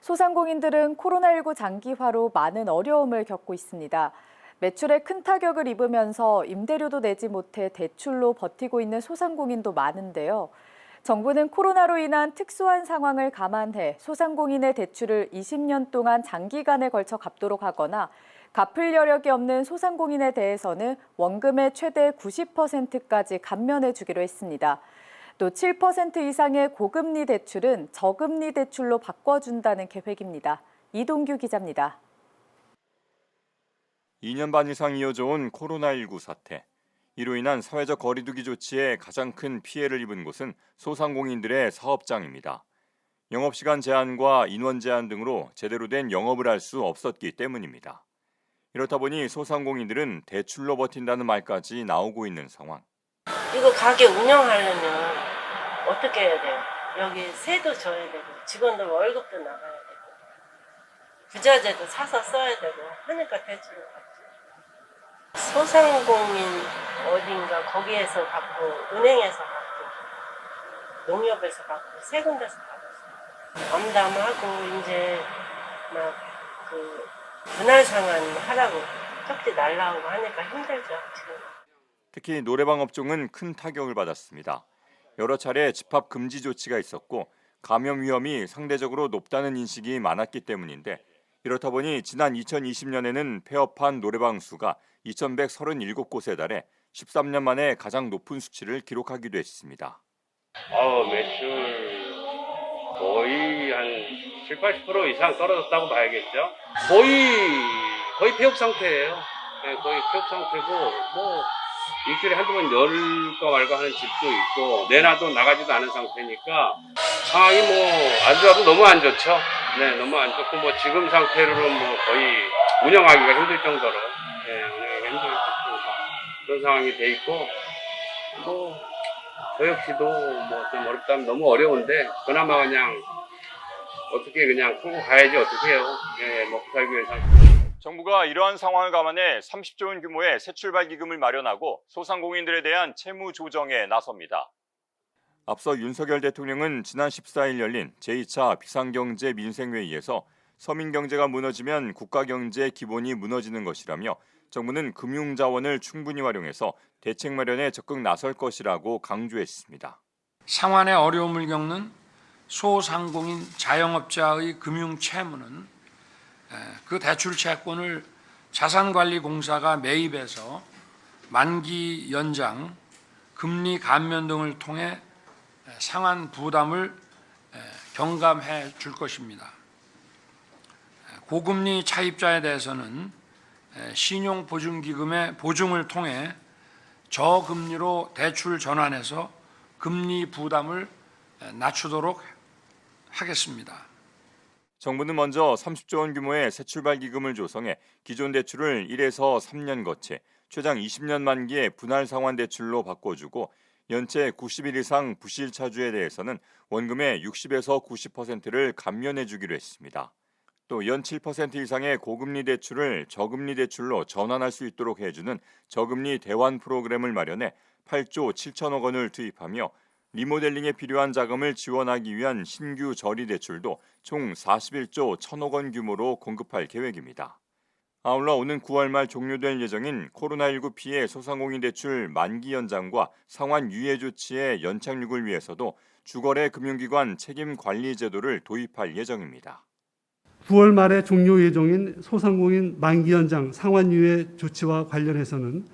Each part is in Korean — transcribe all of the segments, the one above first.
소상공인들은 코로나19 장기화로 많은 어려움을 겪고 있습니다. 매출에 큰 타격을 입으면서 임대료도 내지 못해 대출로 버티고 있는 소상공인도 많은데요. 정부는 코로나로 인한 특수한 상황을 감안해 소상공인의 대출을 20년 동안 장기간에 걸쳐 갚도록 하거나 갚을 여력이 없는 소상공인에 대해서는 원금의 최대 90%까지 감면해 주기로 했습니다. 또 7% 이상의 고금리 대출은 저금리 대출로 바꿔준다는 계획입니다. 이동규 기자입니다. 2년 반 이상 이어져 온 코로나19 사태. 이로 인한 사회적 거리두기 조치에 가장 큰 피해를 입은 곳은 소상공인들의 사업장입니다. 영업시간 제한과 인원 제한 등으로 제대로 된 영업을 할 수 없었기 때문입니다. 이렇다 보니 소상공인들은 대출로 버틴다는 말까지 나오고 있는 상황. 이거 가게 운영하려면 어떻게 해야 돼요? 여기 세도 져야 되고 직원들 월급도 나가야 되고 부자재도 사서 써야 되고 하니까 대출을 받죠. 소상공인 어딘가 거기에서 받고 은행에서 받고 농협에서 받고 세 군데서 받았어요. 암담하고 이제 막 그 분할 상환 하라고 쪽지 날라오고 하니까 힘들죠 지금. 특히 노래방 업종은 큰 타격을 받았습니다. 여러 차례 집합 금지 조치가 있었고 감염 위험이 상대적으로 높다는 인식이 많았기 때문인데 이렇다 보니 지난 2020년에는 폐업한 노래방 수가 2,137곳에 달해 13년 만에 가장 높은 수치를 기록하기도 했습니다. 매출 거의 한 7, 80% 이상 떨어졌다고 봐야겠죠. 거의 폐업 상태예요. 네, 거의 폐업 상태고 일주일에 한두 번 열까 말까 하는 집도 있고 내놔도 나가지도 않은 상태니까 상황이 안 좋아도 너무 안 좋죠. 네, 너무 안 좋고 지금 상태로는 거의 운영하기가 힘들 정도로 운영하기가 힘들 그런 상황이 돼 있고 저 역시도 좀 어렵다면 너무 어려운데 그나마 그냥 어떻게 그냥 풀고 가야지 어떻게 해요. 먹고 살기 위해서. 정부가 이러한 상황을 감안해 30조 원 규모의 새 출발 기금을 마련하고 소상공인들에 대한 채무 조정에 나섭니다. 앞서 윤석열 대통령은 지난 14일 열린 제2차 비상경제 민생회의에서 서민 경제가 무너지면 국가 경제의 기본이 무너지는 것이라며 정부는 금융자원을 충분히 활용해서 대책 마련에 적극 나설 것이라고 강조했습니다. 상환의 어려움을 겪는 소상공인 자영업자의 금융 채무는 그 대출 채권을 자산관리공사가 매입해서 만기 연장, 금리 감면 등을 통해 상환 부담을 경감해 줄 것입니다. 고금리 차입자에 대해서는 신용보증기금의 보증을 통해 저금리로 대출 전환해서 금리 부담을 낮추도록 하겠습니다. 정부는 먼저 30조 원 규모의 새 출발 기금을 조성해 기존 대출을 1에서 3년 거치, 최장 20년 만기의 분할 상환 대출로 바꿔주고 연체 90일 이상 부실 차주에 대해서는 원금의 60에서 90%를 감면해 주기로 했습니다. 또 연 7% 이상의 고금리 대출을 저금리 대출로 전환할 수 있도록 해주는 저금리 대환 프로그램을 마련해 8조 7천억 원을 투입하며 리모델링에 필요한 자금을 지원하기 위한 신규 저리 대출도 총 41조 1천억 원 규모로 공급할 계획입니다. 아울러 오는 9월 말 종료될 예정인 코로나19 피해 소상공인 대출 만기 연장과 상환 유예 조치의 연착륙을 위해서도 주거래 금융기관 책임 관리 제도를 도입할 예정입니다. 9월 말에 종료 예정인 소상공인 만기 연장 상환 유예 조치와 관련해서는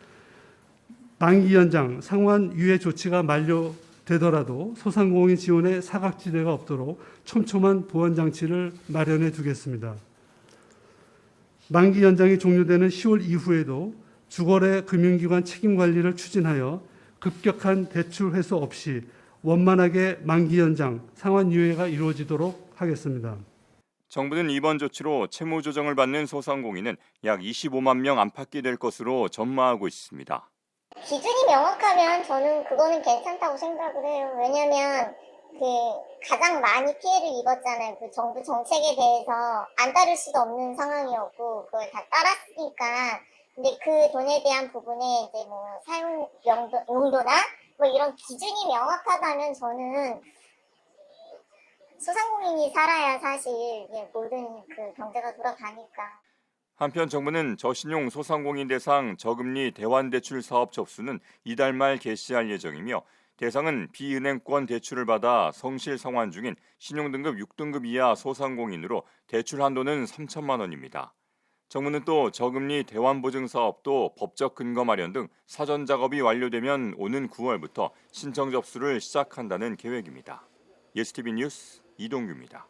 만기 연장 상환 유예 조치가 만료되더라도 소상공인 지원에 사각지대가 없도록 촘촘한 보완 장치를 마련해 두겠습니다. 만기 연장이 종료되는 10월 이후에도 주거래 금융기관 책임 관리를 추진하여 급격한 대출 회수 없이 원만하게 만기 연장 상환 유예가 이루어지도록 하겠습니다. 정부는 이번 조치로 채무 조정을 받는 소상공인은 약 25만 명 안팎이 될 것으로 전망하고 있습니다. 기준이 명확하면 저는 그거는 괜찮다고 생각을 해요. 왜냐면 가장 많이 피해를 입었잖아요. 그 정부 정책에 대해서 안 따를 수도 없는 상황이었고 그걸 다 따랐으니까. 근데 그 돈에 대한 부분에 이제 사용 용도나 이런 기준이 명확하다면 저는 소상공인이 살아야 사실 모든 그 경제가 돌아가니까. 한편 정부는 저신용 소상공인 대상 저금리 대환대출 사업 접수는 이달 말 개시할 예정이며 대상은 비은행권 대출을 받아 성실 상환 중인 신용등급 6등급 이하 소상공인으로 대출 한도는 3천만 원입니다. 정부는 또 저금리 대환보증 사업도 법적 근거 마련 등 사전 작업이 완료되면 오는 9월부터 신청 접수를 시작한다는 계획입니다. 예스티비 뉴스 이동규입니다.